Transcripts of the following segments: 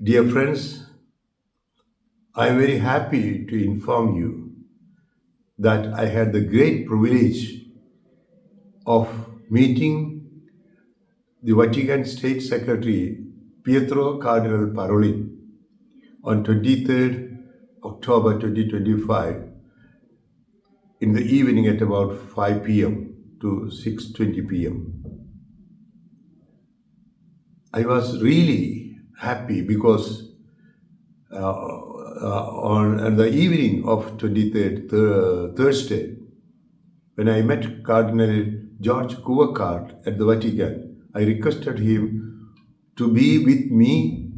Dear friends, I am very happy to inform you that I had the great privilege of meeting the Vatican State Secretary Pietro Cardinal Parolin on 23rd October 2025 in the evening at about 5 p.m. to 6:20 p.m. I was really happy because on the evening of 23rd, Thursday, when I met Cardinal George Kuvakart at the Vatican, I requested him to be with me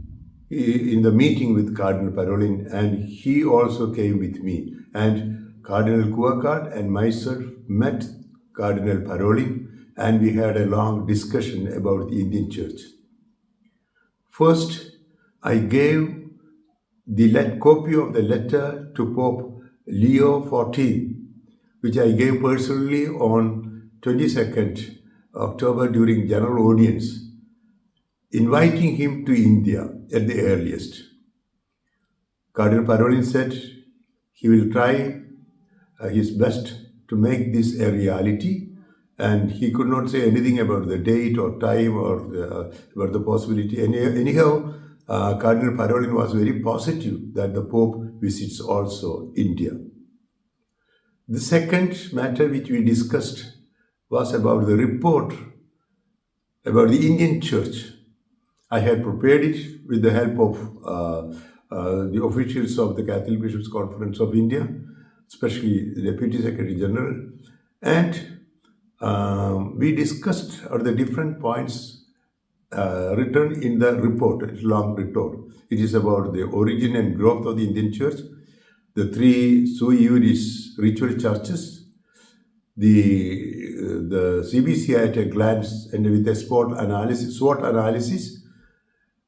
in the meeting with Cardinal Parolin, and he also came with me. And Cardinal Kuvakart and myself met Cardinal Parolin, and we had a long discussion about the Indian Church. First, I gave the copy of the letter to Pope Leo XIV, which I gave personally on 22nd October during general audience, inviting him to India at the earliest. Cardinal Parolin said he will try his best to make this a reality, and he could not say anything about the date or time or about the possibility. Anyhow, Cardinal Parolin was very positive that the Pope visits also India. The second matter which we discussed was about the report about the Indian Church. I had prepared it with the help of the officials of the Catholic Bishops' Conference of India, especially the Deputy Secretary General, and we discussed the different points written in the report. It's a long report. It is about the origin and growth of the Indian Church, the three sui juris ritual churches, the CBCI at a glance and with a SWOT analysis,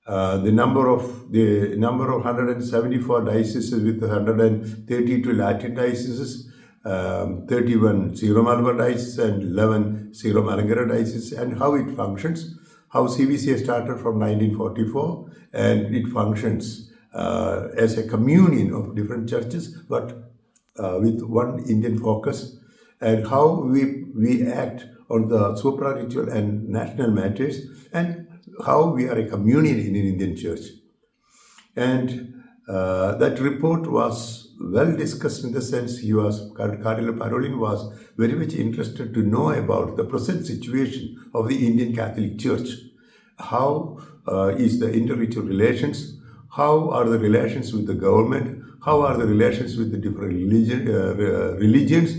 the number of 174 dioceses with 132 Latin dioceses, 31 Syro-Malabar dioceses and 11 Syro-Malankara dioceses, and how it functions, how CBCI started from 1944 and it functions as a communion of different churches but with one Indian focus, and how we act on the supra-ritual and national matters, and how we are a communion in an Indian church. And that report was well discussed in the sense Cardinal Parolin was very much interested to know about the present situation of the Indian Catholic Church. How is the inter-ritual relations? How are the relations with the government? How are the relations with the different religions?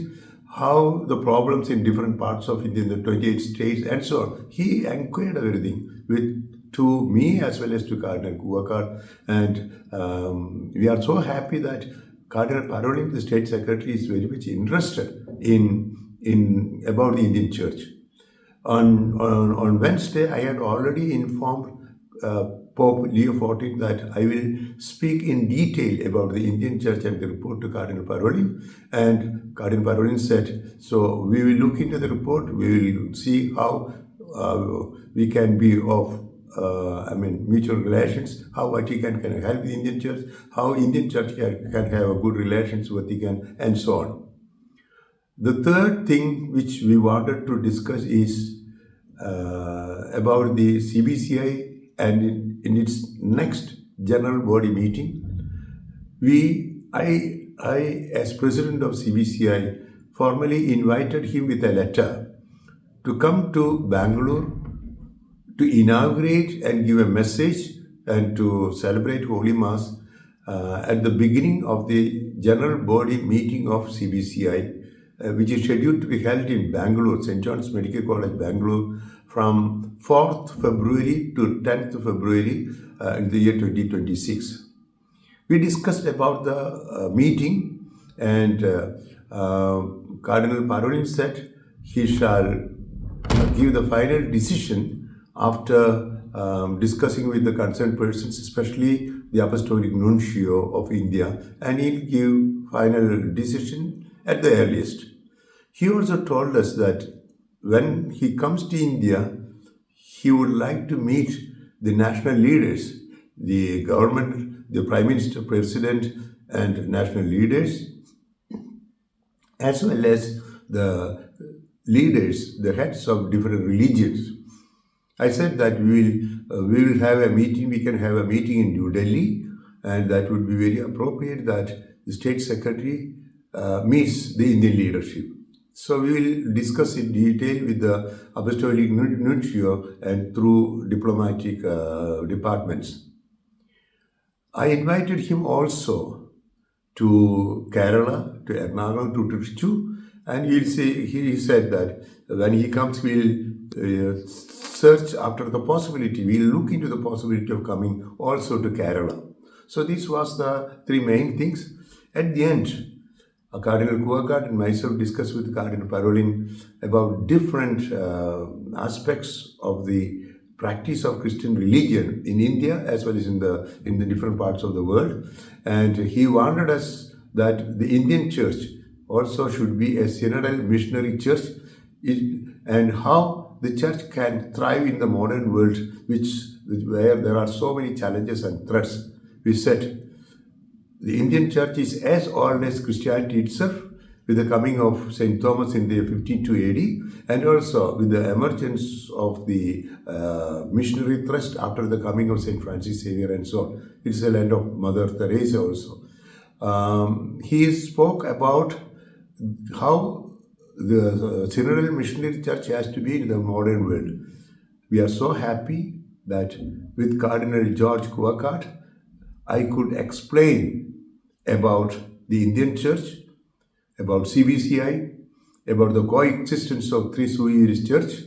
How the problems in different parts of India, in the 28 states, and so on. He inquired everything to me as well as to Cardinal Kuvakart, and we are so happy that Cardinal Parolin, the State Secretary, is very much interested in about the Indian Church. On Wednesday, I had already informed Pope Leo XIV that I will speak in detail about the Indian Church and the report to Cardinal Parolin, and Cardinal Parolin said, so we will look into the report, we will see how we can be of mutual relations, how Vatican can help the Indian Church, how Indian Church can have a good relations with Vatican, and so on. The third thing which we wanted to discuss is about the CBCI, and in its next general body meeting, I as president of CBCI formally invited him with a letter to come to Bangalore to inaugurate and give a message and to celebrate Holy Mass at the beginning of the general body meeting of CBCI, which is scheduled to be held in Bangalore, St. John's Medical College, Bangalore, from 4th February to 10th February in the year 2026. We discussed about the meeting, and Cardinal Parolin said he shall give the final decision after discussing with the concerned persons, especially the Apostolic Nuncio of India, and he'll give final decision at the earliest. He also told us that when he comes to India, he would like to meet the national leaders the government, the Prime Minister, President, and national leaders, as well as the leaders, the heads of different religions. I said that we will have a meeting. We can have a meeting in New Delhi, and that would be very appropriate that the State Secretary meets the Indian leadership. So we will discuss in detail with the Apostolic Nuncio and through diplomatic departments. I invited him also to Kerala, to Ernakulam, to Trichy, and he said that when he comes, we'll search after the possibility. We'll look into the possibility of coming also to Kerala. So this was the three main things. At the end, Cardinal Kuwakat and myself discussed with Cardinal Parolin about different aspects of the practice of Christian religion in India as well as in the different parts of the world. And he warned us that the Indian church also should be a synodal missionary church, and how the church can thrive in the modern world, where there are so many challenges and threats. We said the Indian church is as old as Christianity itself, with the coming of St. Thomas in the 52 AD, and also with the emergence of the missionary thrust after the coming of St. Francis Xavier and so on. It's the land of Mother Teresa also. He spoke about how the synodal missionary church has to be in the modern world. We are so happy that with Cardinal George Kuwakat, I could explain about the Indian church, about CBCI, about the coexistence of three sui juris church,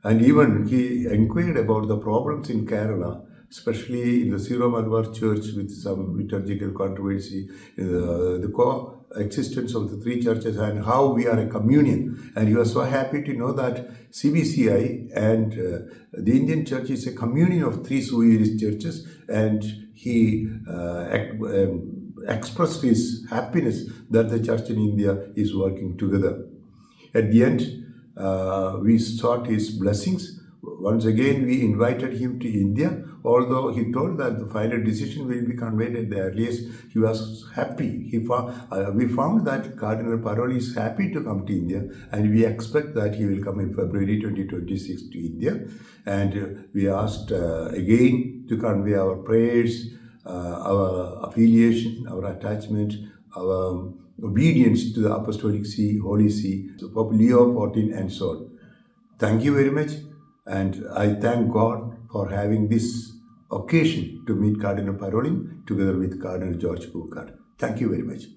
and even he inquired about the problems in Kerala, especially in the Syro-Malabar church with some liturgical controversy, the coexistence of the three churches and how we are a communion. And he was so happy to know that CBCI and the Indian church is a communion of three sui juris churches, and he expressed his happiness that the church in India is working together. At the end, we sought his blessings. Once again, we invited him to India, although he told that the final decision will be conveyed at the earliest. He was happy. We found that Cardinal Parolin is happy to come to India, and we expect that he will come in February 2026 to India. And we asked again to convey our prayers, our affiliation, our attachment, our obedience to the Apostolic See, Holy See, to Pope Leo XIV, and so on. Thank you very much, and I thank God for having this occasion to meet Cardinal Parolin together with Cardinal George Kuwakat. Thank you very much.